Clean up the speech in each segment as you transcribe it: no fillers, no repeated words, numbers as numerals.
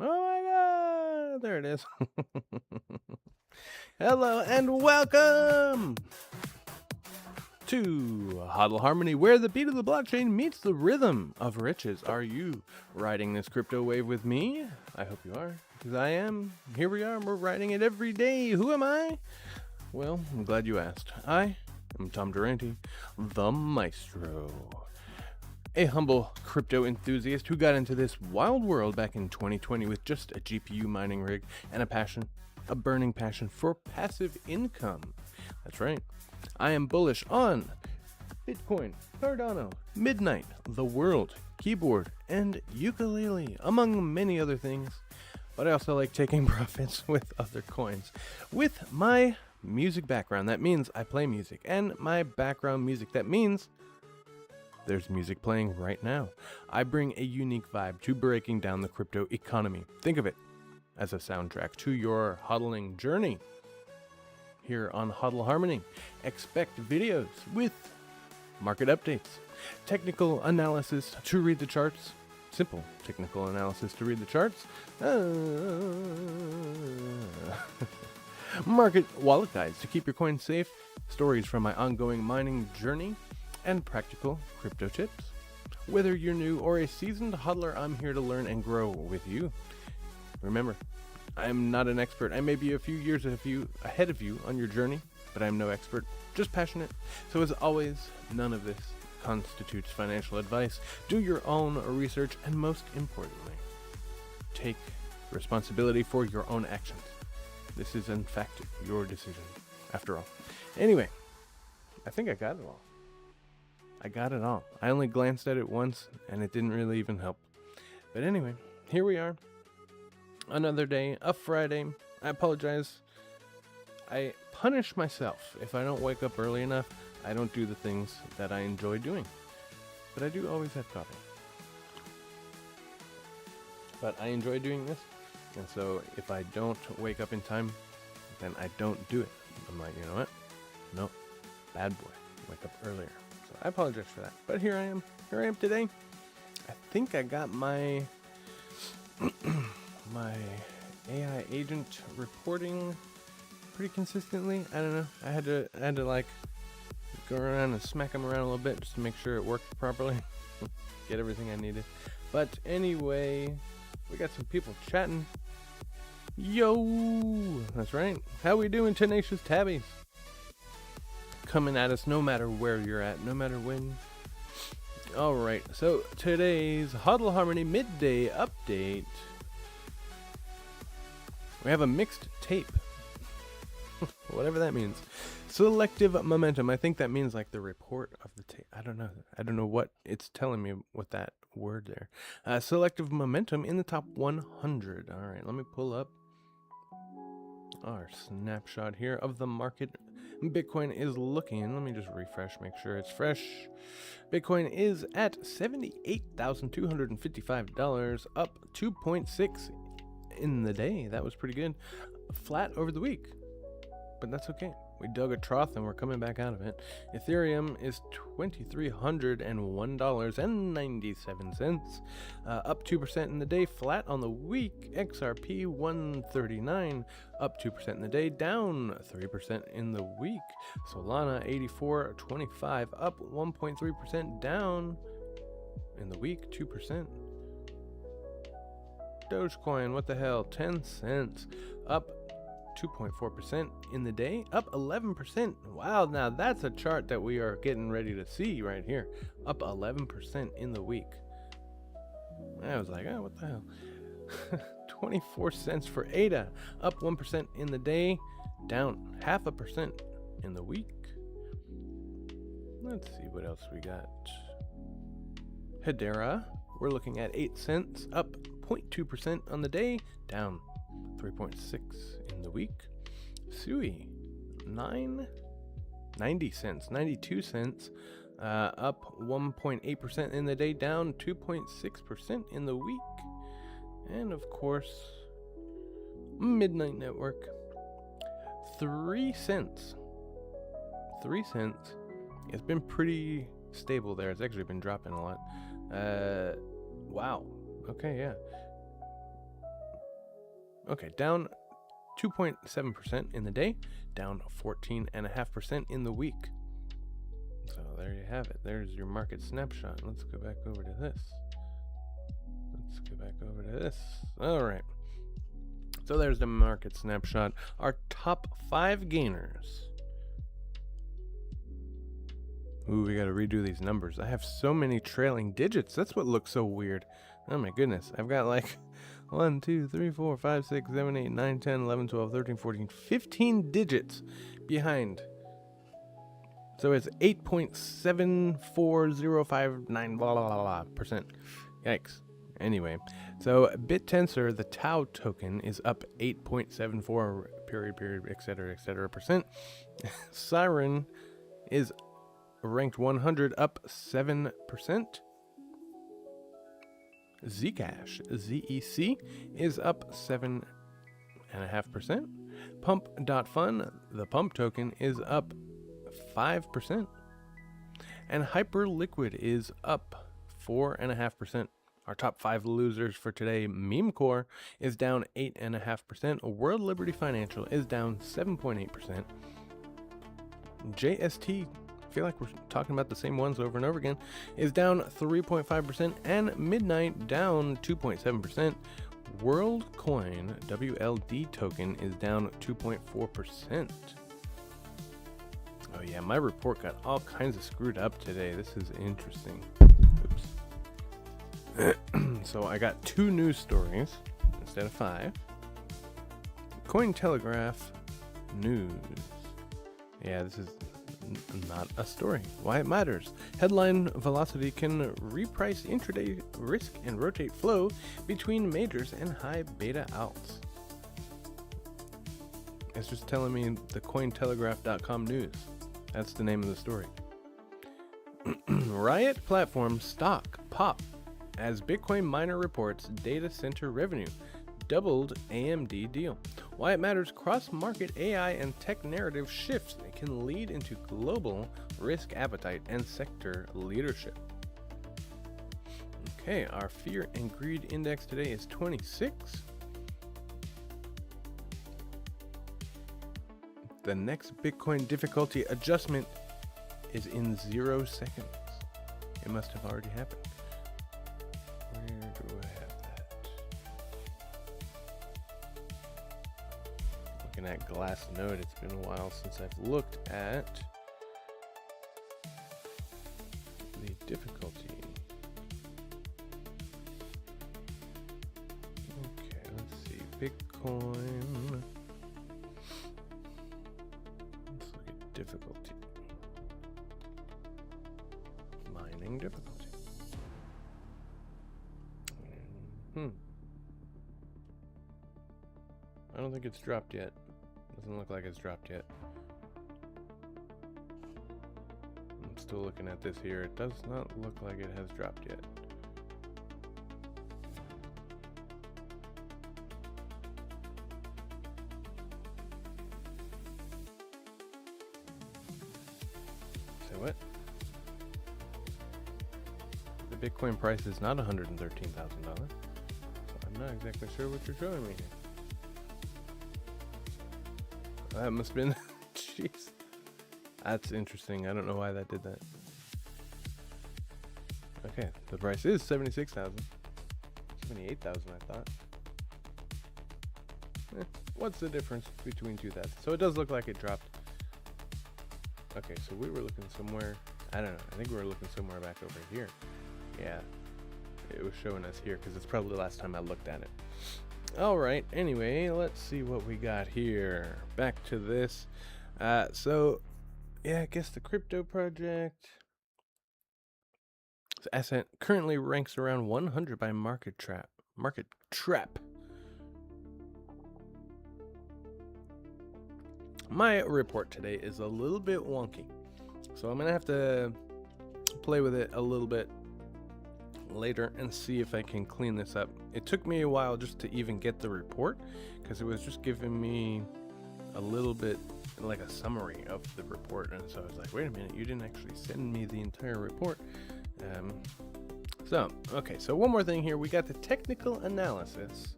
Oh my God, there it is. Hello and welcome to HODL Harmony, where the beat of the blockchain meets the rhythm of riches. Are you riding this crypto wave with me? I hope you are, because I am. Here we are, we're riding it every day. Who am I? Well, I'm glad you asked. I am Tom Durante, the maestro. A humble crypto enthusiast who got into this wild world back in 2020 with just a GPU mining rig and a burning passion for passive income. That's right. I am bullish on Bitcoin, Cardano, Midnight, the world, keyboard, and ukulele, among many other things. But I also like taking profits with other coins. With my music background, that means I play music, and my background music, that means there's music playing right now. I bring a unique vibe to breaking down the crypto economy. Think of it as a soundtrack to your HODLing journey. Here on HODL Harmony, expect videos with market updates, technical analysis to read the charts, simple technical analysis to read the charts, market wallet guides to keep your coins safe, stories from my ongoing mining journey, and practical crypto tips. Whether you're new or a seasoned hodler, I'm here to learn and grow with you. Remember, I am not an expert. I may be a few years ahead of you on your journey, but I'm no expert, just passionate. So as always, none of this constitutes financial advice. Do your own research, and most importantly, take responsibility for your own actions. This is in fact your decision, after all. Anyway, I think I got it all. I only glanced at it once, and it didn't really even help. But anyway, here we are. Another day, a Friday. I apologize. I punish myself. If I don't wake up early enough, I don't do the things that I enjoy doing. But I do always have coffee. But I enjoy doing this. And so if I don't wake up in time, then I don't do it. I'm like, you know what? No, bad boy. Wake up earlier. So I apologize for that. But here I am. Here I am today. I think I got my my AI agent reporting pretty consistently. I don't know. I had to like go around and smack them around a little bit just to make sure it worked properly. Get everything I needed. But anyway, we got some people chatting. Yo, that's right. How we doing, tenacious tabbies? Coming at us no matter where you're at, no matter when. All right, so today's HODL Harmony midday update. We have a mixed tape. Whatever that means. Selective momentum. I think that means like the report of the tape. I don't know. I don't know what it's telling me with that word there. Selective momentum in the top 100. All right, let me pull up our snapshot here of the market. Bitcoin is looking. Let me just refresh, make sure it's fresh. Bitcoin is at $78,255, up 2.6 in the day. That was pretty good. Flat over the week, but that's okay. We dug a trough and we're coming back out of it. Ethereum is $2,301.97, up 2% in the day, flat on the week. XRP 139, up 2% in the day, down 3% in the week. Solana 84.25, up 1.3%, down in the week 2%. Dogecoin, what the hell, 10 cents, up 2.4% in the day, up 11%. Wow, now that's a chart that we are getting ready to see right here. Up 11% in the week. I was like, oh, what the hell? 24 cents for ADA, up 1% in the day, down 0.5% in the week. Let's see what else we got. Hedera, we're looking at 8 cents, up 0.2% on the day, down 3.6 in the week. Sui, 92 cents, up 1.8% in the day, down 2.6% in the week. And of course, Midnight Network, 3 cents. 3 cents. It's been pretty stable there. It's actually been dropping a lot. Wow. Okay, yeah. Okay, down 2.7% in the day, down 14.5% in the week. So there you have it. There's your market snapshot. Let's go back over to this. All right. So there's the market snapshot. Our top 5 gainers. Ooh, we got to redo these numbers. I have so many trailing digits. That's what looks so weird. Oh my goodness. I've got like 1, 2, 3, 4, 5, 6, 7, 8, 9, 10, 11, 12, 13, 14, 15 digits behind. So it's 8.74059 blah, blah, blah, blah percent. Yikes. Anyway, so BitTensor, the Tau token, is up 8.74 period, etc. percent. Siren is ranked 100, up 7%. Zcash, ZEC, is up 7.5%. Pump.fun, the pump token, is up 5%. And Hyperliquid is up 4.5%. Our top 5 losers for today: Memecore is down 8.5%. World Liberty Financial is down 7.8%. JST, I feel like we're talking about the same ones over and over again, is down 3.5%, and Midnight down 2.7%. WorldCoin, WLD token, is down 2.4%. Oh yeah, my report got all kinds of screwed up today. This is interesting. Oops. So I got 2 news stories instead of 5. Cointelegraph news. Yeah, this is not a story. Why it matters. Headline velocity can reprice intraday risk and rotate flow between majors and high beta alts. It's just telling me the Cointelegraph.com news. That's the name of the story. Riot platform stock pop as Bitcoin miner reports data center revenue doubled AMD deal. Why it matters. Cross-market AI and tech narrative shifts can lead into global risk appetite and sector leadership. Okay, our fear and greed index today is 26. The next Bitcoin difficulty adjustment is in 0 seconds. It must have already happened. Where do I have that? Looking at Glassnode, it's been a while since I've looked at the difficulty. Okay, let's see. Bitcoin. Let's look at difficulty. Mining difficulty. I don't think it's dropped yet. Doesn't look like it's dropped yet. I'm still looking at this here. It does not look like it has dropped yet. Say what? The Bitcoin price is not $113,000. So I'm not exactly sure what you're showing me here. That must have been, jeez. That's interesting. I don't know why that did that. Okay, the price is 76,000. 78,000, I thought. What's the difference between 2,000? So it does look like it dropped. Okay, so we were looking somewhere, I don't know. I think we were looking somewhere back over here. Yeah, it was showing us here because it's probably the last time I looked at it. Alright, anyway, let's see what we got here. Back to this. So, yeah, I guess the crypto project. This asset currently ranks around 100 by market trap. My report today is a little bit wonky, so I'm going to have to play with it a little bit later and see if I can clean this up. It took me a while just to even get the report because it was just giving me a little bit like a summary of the report, and so I was like, wait a minute, you didn't actually send me the entire report. Okay, so one more thing here. We got the technical analysis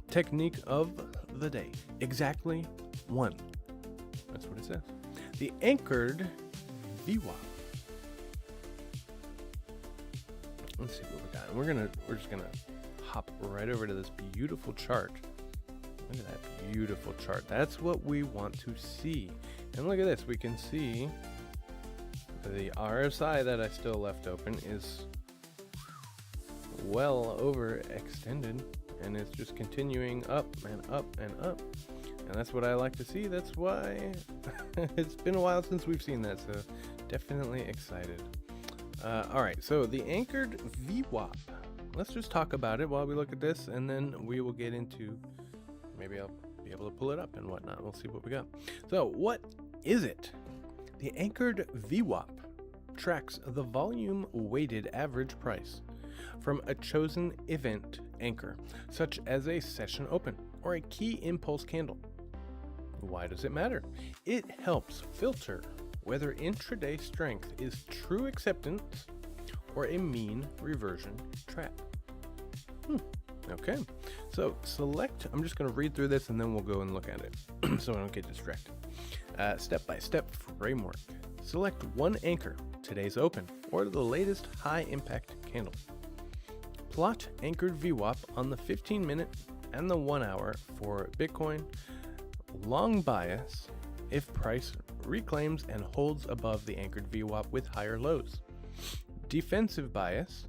technique of the day. Exactly one. That's what it says. The anchored VWAP. Let's see what we got. We're just gonna hop right over to this beautiful chart. Look at that beautiful chart. That's what we want to see. And look at this. We can see the RSI that I still left open is well overextended, and it's just continuing up and up and up. And that's what I like to see. That's why it's been a while since we've seen that. So definitely excited. All right, so the anchored VWAP. Let's just talk about it while we look at this, and then we will get into, maybe I'll be able to pull it up and whatnot. We'll see what we got. So what is it? The anchored VWAP tracks the volume weighted average price from a chosen event anchor, such as a session open or a key impulse candle. Why does it matter? It helps filter whether intraday strength is true acceptance or a mean reversion trap. Okay, so select, I'm just going to read through this and then we'll go and look at it so I don't get distracted. Step-by-step framework. Select one anchor, today's open, or the latest high impact candle. Plot anchored VWAP on the 15-minute and the 1 hour for Bitcoin. Long bias if price reclaims and holds above the anchored VWAP with higher lows. Defensive bias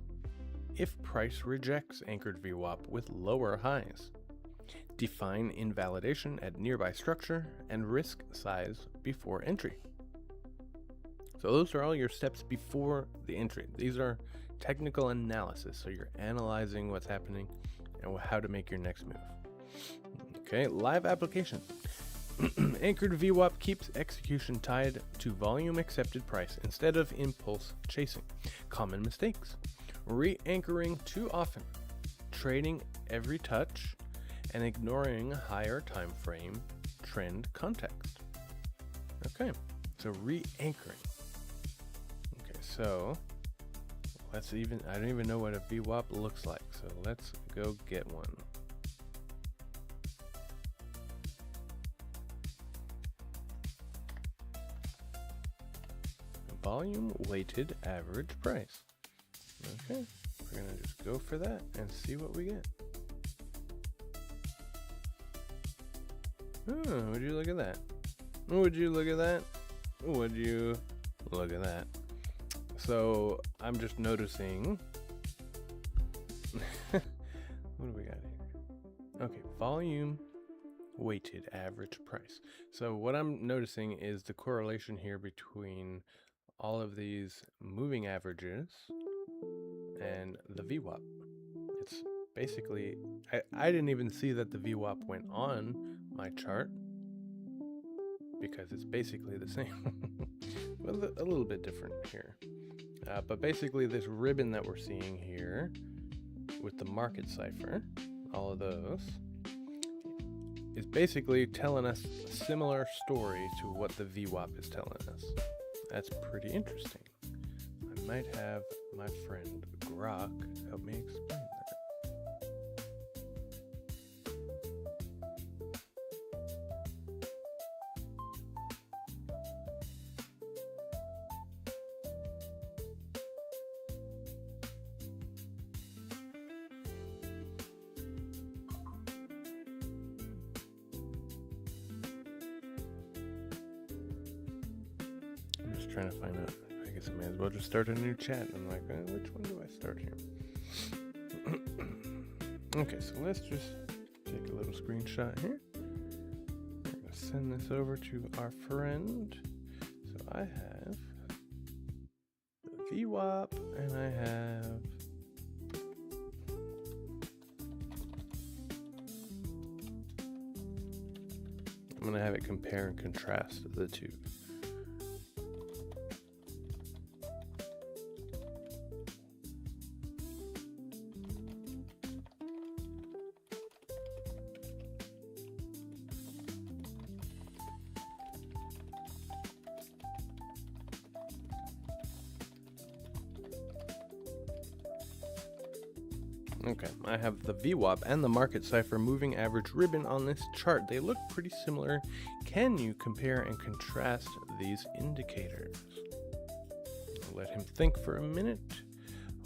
if price rejects anchored VWAP with lower highs. Define invalidation at nearby structure and risk size before entry. So those are all your steps before the entry. These are technical analysis, so you're analyzing what's happening and how to make your next move. Okay, live application. Anchored VWAP keeps execution tied to volume accepted price instead of impulse chasing. Common mistakes. Re-anchoring too often. Trading every touch and ignoring higher time frame trend context. Okay, so re-anchoring. Okay, so I don't even know what a VWAP looks like, so let's go get one. volume weighted average price. Okay, we're gonna just go for that and see what we get. Oh, would you look at that? Would you look at that? Would you look at that? So I'm just noticing. What do we got here? Okay, volume weighted average price. So what I'm noticing is the correlation here between all of these moving averages and the VWAP. It's basically, I didn't even see that the VWAP went on my chart because it's basically the same. Well, a little bit different here. But basically this ribbon that we're seeing here with the market cipher, all of those, is basically telling us a similar story to what the VWAP is telling us. That's pretty interesting. I might have my friend Grok help me explain that. I'm just trying to find out. I guess I may as well just start a new chat. I'm like, which one do I start here? Okay, so let's just take a little screenshot here. We're going to send this over to our friend. So I have the VWAP and I have I'm going to have it compare and contrast the two. Okay, I have the VWAP and the market cipher moving average ribbon on this chart. They look pretty similar. Can you compare and contrast these indicators? I'll let him think for a minute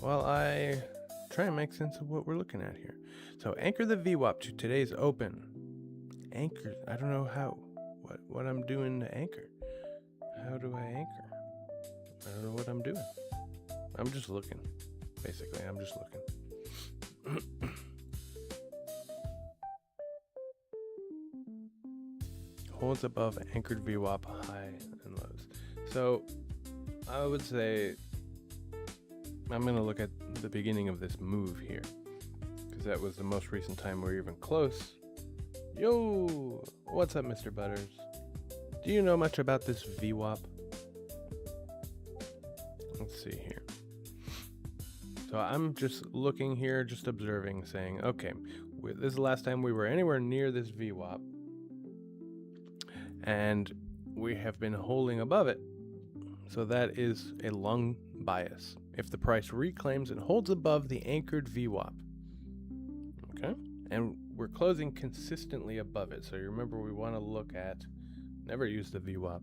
while I try and make sense of what we're looking at here. So anchor the VWAP to today's open. Anchor, I don't know how, what I'm doing to anchor. How do I anchor? I don't know what I'm doing. I'm just looking. Basically, I'm just looking. Holds above anchored VWAP high and lows. So I would say I'm going to look at the beginning of this move here because that was the most recent time we're even close. Yo, what's up, Mr. Butters? Do you know much about this VWAP? Let's see here. So I'm just looking here, just observing, saying, okay, this is the last time we were anywhere near this VWAP, and we have been holding above it. So that is a long bias. If the price reclaims and holds above the anchored VWAP, okay, and we're closing consistently above it. So you remember we want to look at, never use the VWAP.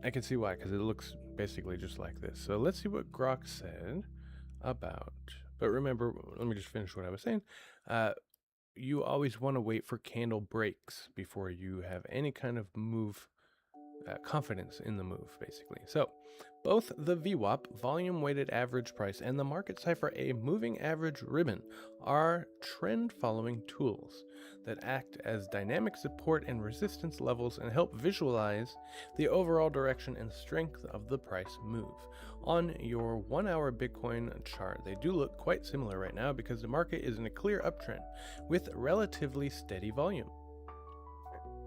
I can see why, because it looks basically just like this. So let's see what Grok said about, but remember, let me just finish what I was saying. You always want to wait for candle breaks before you have any kind of move, confidence in the move, basically. So both the VWAP, volume weighted average price, and the market cipher, a moving average ribbon, are trend following tools that act as dynamic support and resistance levels and help visualize the overall direction and strength of the price move. On your 1 hour Bitcoin chart, they do look quite similar right now because the market is in a clear uptrend with relatively steady volume.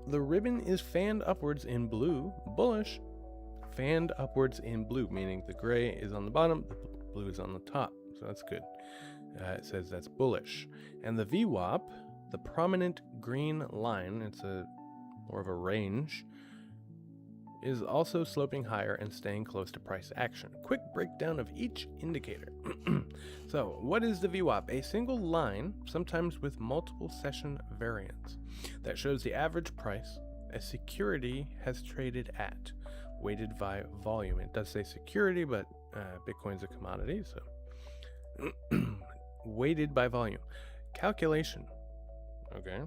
The ribbon is fanned upwards in blue, bullish, fanned upwards in blue, meaning the gray is on the bottom, the blue is on the top, so that's good. It says that's bullish. And the VWAP, the prominent green line, it's more of a range, is also sloping higher and staying close to price action. Quick breakdown of each indicator. So, what is the VWAP? A single line, sometimes with multiple session variants, that shows the average price a security has traded at. weighted by volume. It does say security, but Bitcoin's a commodity, so weighted by volume. Calculation. Okay.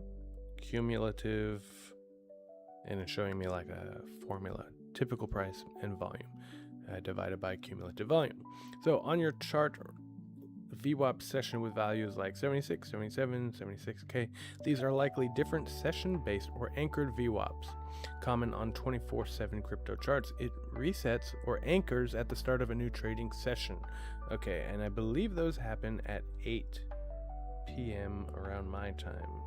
Cumulative, and it's showing me like a formula, typical price and volume divided by cumulative volume. So on your chart, VWAP session with values like 76, 77, 76K, these are likely different session-based or anchored VWAPs. Common on 24/7 crypto charts, it resets or anchors at the start of a new trading session. Okay, and I believe those happen at 8 p.m. around my time.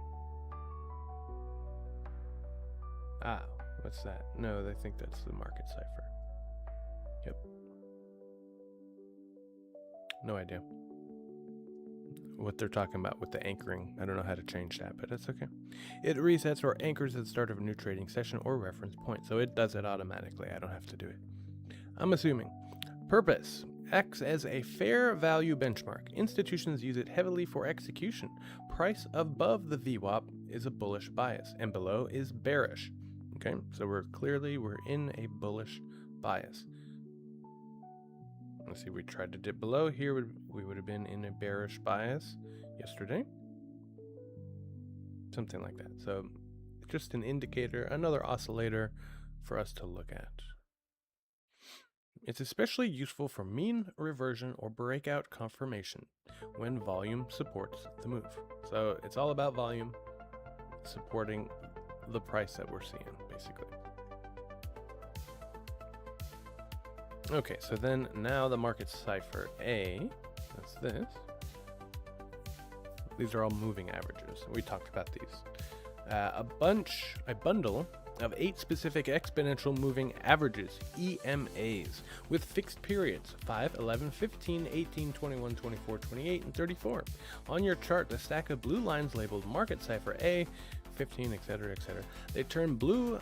Ah, what's that? No, I think that's the market cipher. Yep. No idea what they're talking about with the anchoring. I don't know how to change that, but that's okay. It resets or anchors at the start of a new trading session or reference point, so it does it automatically. I don't have to do it. I'm assuming. Purpose. Acts as a fair value benchmark. Institutions use it heavily for execution. Price above the VWAP is a bullish bias, and below is bearish. Okay, so we're in a bullish bias. Let's see, we tried to dip below here. We would have been in a bearish bias yesterday. Something like that. So just an indicator, another oscillator for us to look at. It's especially useful for mean reversion or breakout confirmation when volume supports the move. So it's all about volume supporting the price that we're seeing, basically. Okay, so then now the market cipher A, that's this. These are all moving averages. We talked about these. A bundle of 8 specific exponential moving averages, EMAs, with fixed periods 5, 11, 15, 18, 21, 24, 28, and 34. On your chart, the stack of blue lines labeled market cipher A, 15, etc., etc. They turn blue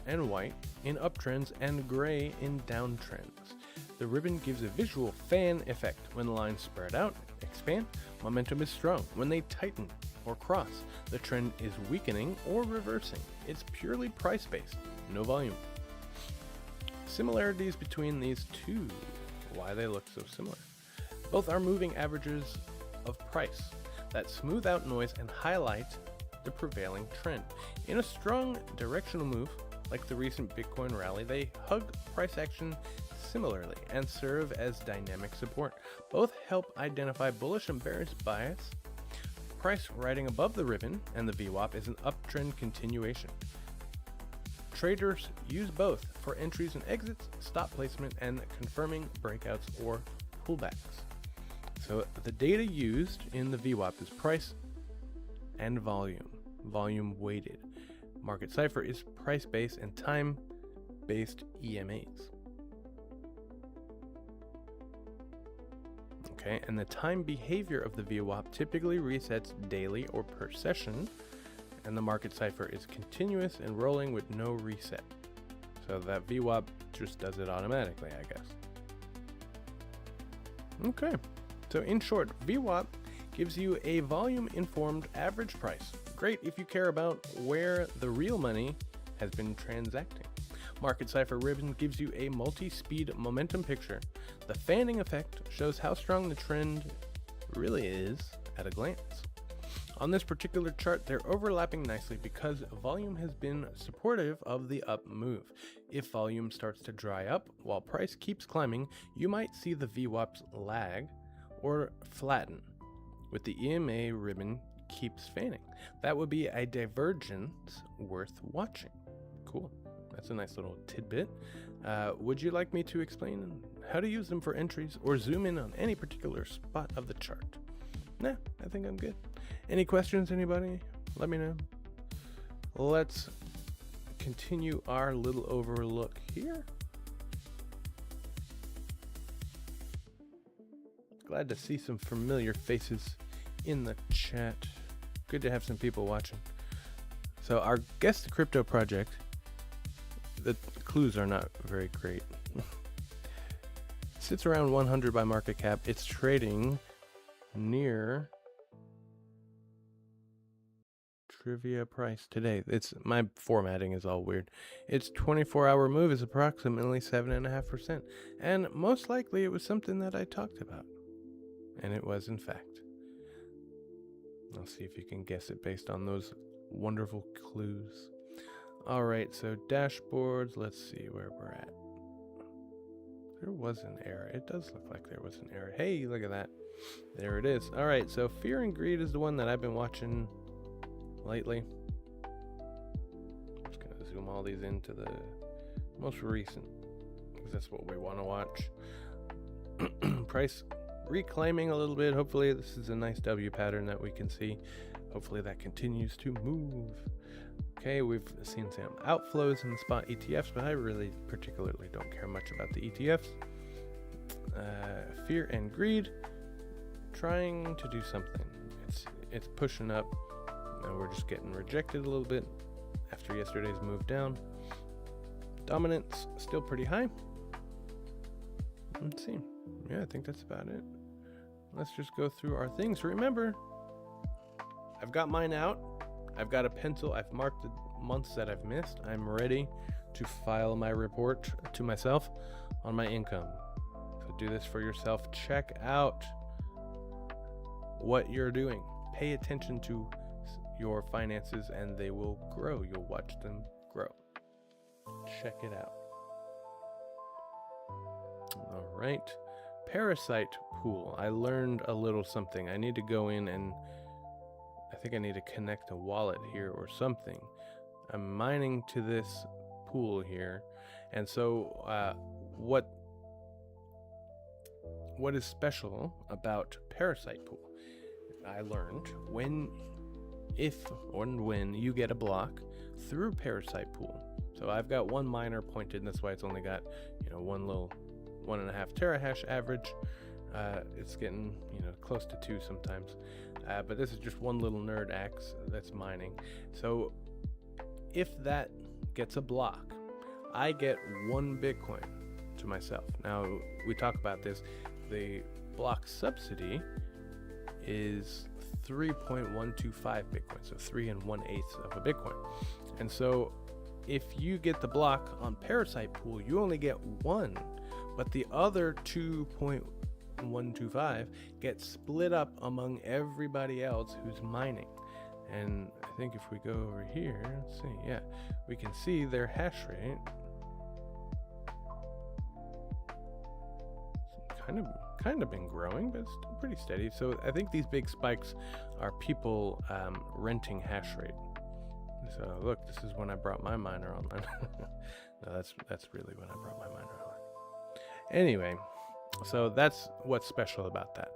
and white in uptrends and gray in downtrends. The ribbon gives a visual fan effect. When the lines spread out, expand, momentum is strong. When they tighten or cross, the trend is weakening or reversing. It's purely price-based, no volume. Similarities between these two, why they look so similar. Both are moving averages of price that smooth out noise and highlight the prevailing trend. In a strong directional move, like the recent Bitcoin rally, they hug price action similarly and serve as dynamic support. Both help identify bullish and bearish bias. Price riding above the ribbon and the VWAP is an uptrend continuation. Traders use both for entries and exits, stop placement, and confirming breakouts or pullbacks. So the data used in the VWAP is price and volume weighted. Market cipher is price-based and time-based EMAs. Okay, and the time behavior of the VWAP typically resets daily or per session, and the market cipher is continuous and rolling with no reset. So that VWAP just does it automatically, I guess. Okay, so in short, VWAP gives you a volume-informed average price. Great if you care about where the real money has been transacting. Market cipher ribbon gives you a multi-speed momentum picture. The fanning effect shows how strong the trend really is at a glance. On this particular chart, they're overlapping nicely because volume has been supportive of the up move. If volume starts to dry up while price keeps climbing, you might see the VWAPs lag or flatten, with the EMA ribbon keeps fanning. That would be a divergence worth watching. Cool. That's a nice little tidbit. Would you like me to explain how to use them for entries or zoom in on any particular spot of the chart? Nah, I think I'm good. Any questions, anybody? Let me know. Let's continue our little overlook here. Glad to see some familiar faces in the chat. Good to have some people watching. So our guest crypto project, the clues are not very great. Sits around 100 by market cap. It's trading near trivia price today. It's my formatting is all weird. Its 24-hour move is approximately 7.5%, and most likely it was something that I talked about, and it was in fact. I'll see if you can guess it based on those wonderful clues. All right, so dashboards. Let's see where we're at. There was an error. It does look like there was an error. Hey, look at that. There it is. All right, so Fear and Greed is the one that I've been watching lately. I'm just going to zoom all these into the most recent, because that's what we want to watch. Price reclaiming a little bit. Hopefully this is a nice W pattern that we can see. Hopefully that continues to move. Okay, we've seen some outflows in the spot ETFs, but I really particularly don't care much about the ETFs. Fear and Greed, trying to do something. It's pushing up. Now we're just getting rejected a little bit after yesterday's move down. Dominance still pretty high. Let's see. Yeah, I think that's about it. Let's just go through our things. Remember, I've got mine out. I've got a pencil. I've marked the months that I've missed. I'm ready to file my report to myself on my income. So do this for yourself. Check out what you're doing. Pay attention to your finances and they will grow. You'll watch them grow. Check it out. All right. Parasite pool. I learned a little something. I need to go in and I think I need to connect a wallet here or something. I'm mining to this pool here. And so what is special about Parasite pool? I learned if when you get a block through Parasite pool. So I've got one miner pointed, and that's why it's only got, one little 1.5 terahash average. It's getting, close to 2 sometimes. But this is just one little nerd axe that's mining. So if that gets a block, I get 1 Bitcoin to myself. Now, we talk about this. The block subsidy is 3.125 Bitcoin, so 3 1/8 of a Bitcoin. And so if you get the block on Parasite pool, you only get 1, but the other 2.125 gets split up among everybody else who's mining. And I think if we go over here, let's see, yeah, we can see their hash rate. Kind of been growing, but still pretty steady. So I think these big spikes are people renting hash rate. So look, this is when I brought my miner online. No, that's really when I brought my miner online. Anyway, so that's what's special about that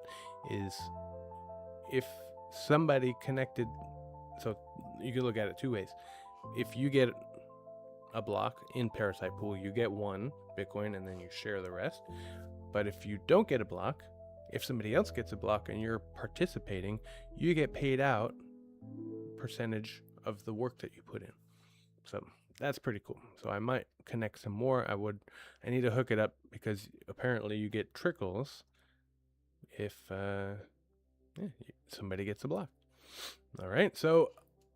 is if somebody connected. So you can look at it 2 ways. If you get a block in Parasite pool, you get 1 Bitcoin and then you share the rest. But if you don't get a block, if somebody else gets a block and you're participating, you get paid out percentage of the work that you put in. So that's pretty cool. So I might connect some more. I need to hook it up because apparently you get trickles if somebody gets a block. All right. So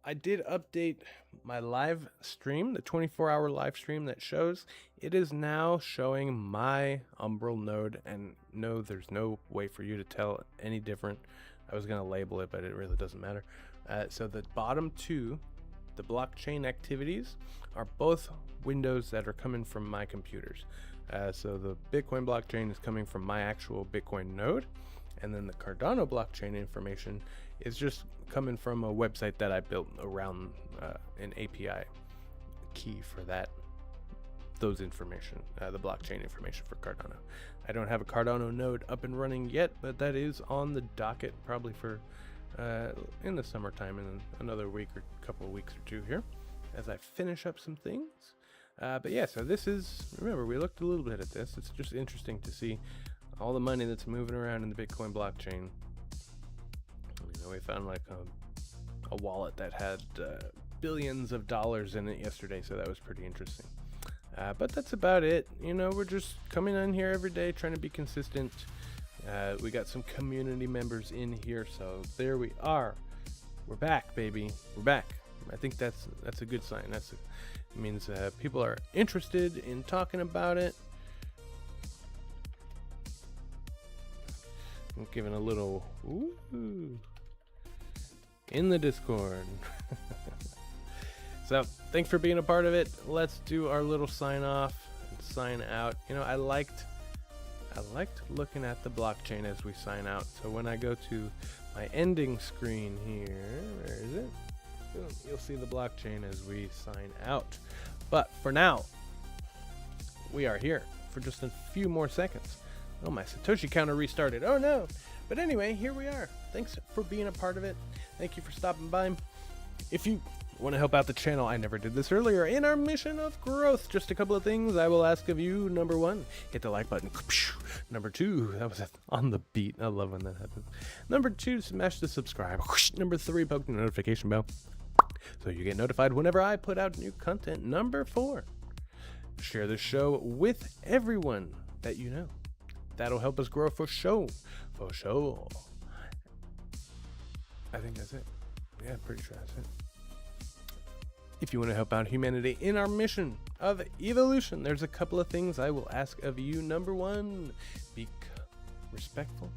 I did update my live stream, the 24-hour live stream that shows. It is now showing my Umbral node, and no, there's no way for you to tell any different. I was going to label it, but it really doesn't matter. So the bottom 2, the blockchain activities, are both windows that are coming from my computers. So the Bitcoin blockchain is coming from my actual Bitcoin node, and then the Cardano blockchain information is just coming from a website that I built around an API key for those information, the blockchain information for Cardano. I don't have a Cardano node up and running yet, but that is on the docket probably for in the summertime, in another week or couple of weeks or 2 here, as I finish up some things. But yeah, so this is, remember, we looked a little bit at this. It's just interesting to see all the money that's moving around in the Bitcoin blockchain. We found like a wallet that had billions of dollars in it yesterday, so that was pretty interesting. But that's about it. We're just coming in here every day, trying to be consistent. We got some community members in here, so there we are. We're back, baby. We're back. I think that's a good sign. It means people are interested in talking about it. I'm giving a little ooh in the Discord. So thanks for being a part of it. Let's do our little sign off and sign out. You know, I liked looking at the blockchain as we sign out. So when I go to my ending screen here, where is it? You'll see the blockchain as we sign out. But for now, we are here for just a few more seconds. Oh, my Satoshi counter restarted. Oh no. But anyway, here we are. Thanks for being a part of it. Thank you for stopping by. If you want to help out the channel, I never did this earlier, in our mission of growth, just a couple of things I will ask of you. Number one, hit the like button. Number two, that was on the beat. I love when that happens. Number two, smash the subscribe. Number three, poke the notification bell so you get notified whenever I put out new content. Number four, share the show with everyone that you know. That'll help us grow for show. For show. I think that's it. Yeah, pretty sure that's it. If you want to help out humanity in our mission of evolution, there's a couple of things I will ask of you. Number one, be respectful.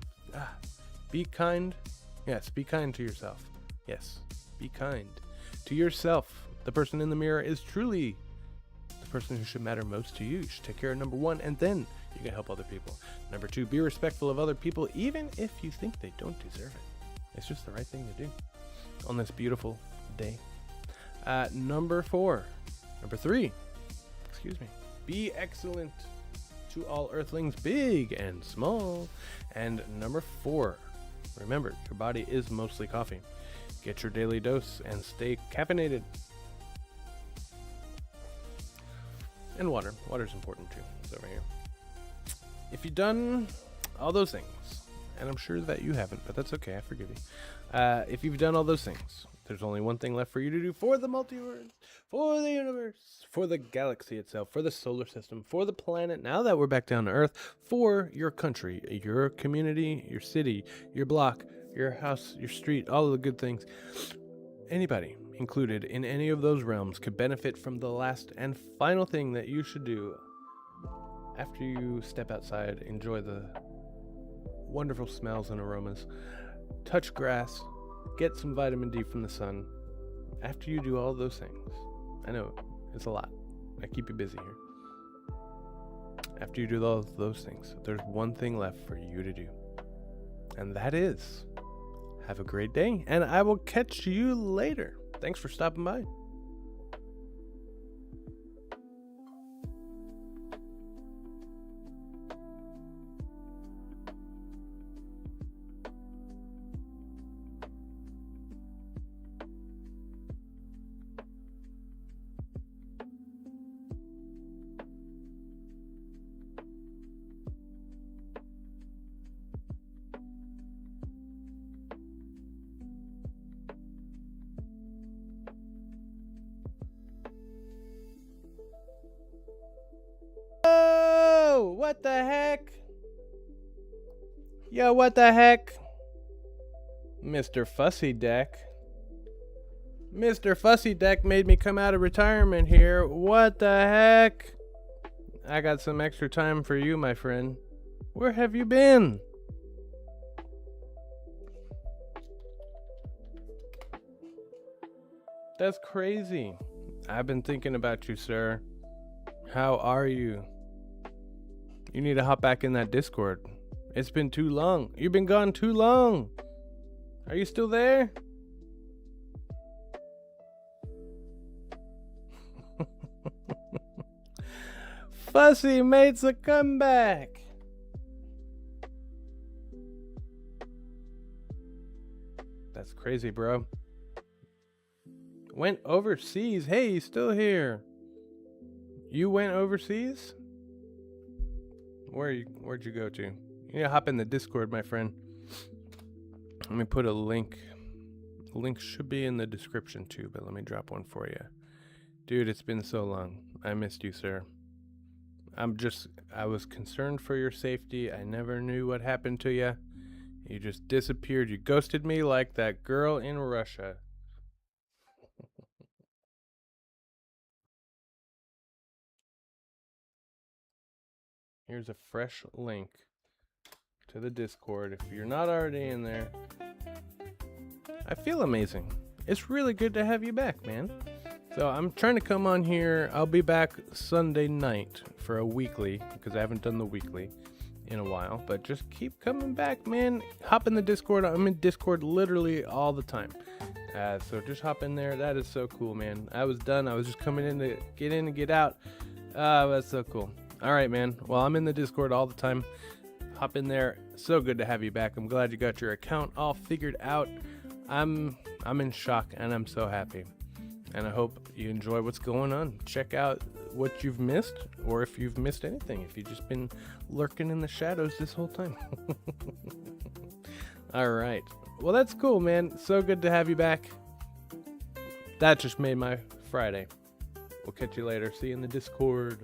Be kind. Yes, be kind to yourself. Yes, be kind to yourself. The person in the mirror is truly the person who should matter most to you. You should take care of number one, and then you can help other people. Number two, be respectful of other people, even if you think they don't deserve it. It's just the right thing to do on this beautiful day. Number three, be excellent to all earthlings, big and small. And number four, remember, your body is mostly coffee. Get your daily dose and stay caffeinated. And water. Water's important too. It's over here. If you've done all those things, and I'm sure that you haven't, but that's okay, I forgive you. If you've done all those things, there's only one thing left for you to do for the multiverse, for the universe, for the galaxy itself, for the solar system, for the planet, now that we're back down to Earth, for your country, your community, your city, your block, your house, your street, all of the good things. Anybody included in any of those realms could benefit from the last and final thing that you should do after you step outside, enjoy the wonderful smells and aromas, touch grass, get some vitamin D from the sun. After you do all those things, I know it's a lot, I keep you busy here. After you do all those things, there's one thing left for you to do, and that is have a great day, and I will catch you later. Thanks for stopping by. Oh, what the heck? Yo, what the heck? Mr. Fussy Deck. Mr. Fussy Deck made me come out of retirement here. What the heck? I got some extra time for you, my friend. Where have you been? That's crazy. I've been thinking about you, sir. How are you? You need to hop back in that Discord. It's been too long. You've been gone too long. Are you still there? Fussy makes a comeback. That's crazy, bro. Went overseas. Hey, he's still here. You went overseas? Where'd you go to? You need to hop in the Discord, my friend. Let me put a link. The link should be in the description too, but let me drop one for you. Dude, it's been so long. I missed you, sir. I was concerned for your safety. I never knew what happened to you You just disappeared. You ghosted me like that girl in Russia. Here's a fresh link to the Discord if you're not already in there. I feel amazing. It's really good to have you back, man. So I'm trying to come on here. I'll be back Sunday night for a weekly because I haven't done the weekly in a while. But just keep coming back, man. Hop in the Discord. I'm in Discord literally all the time. So just hop in there. That is so cool, man. I was done. I was just coming in to get in and get out. That's so cool. All right, man. Well, I'm in the Discord all the time. Hop in there. So good to have you back. I'm glad you got your account all figured out. I'm in shock and I'm so happy. And I hope you enjoy what's going on. Check out what you've missed, or if you've missed anything, if you've just been lurking in the shadows this whole time. All right. Well, that's cool, man. So good to have you back. That just made my Friday. We'll catch you later. See you in the Discord.